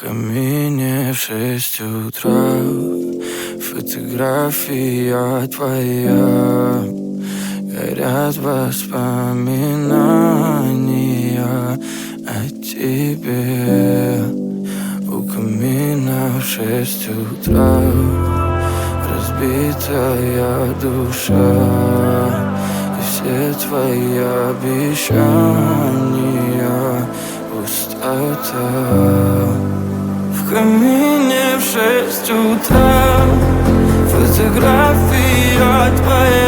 камине в 6 утра фотография твоя. Горят воспоминания о тебе. У камина в 6 утра разбитая душа, и все твои обещания пустота. В камине в 6 утра фотография твоя.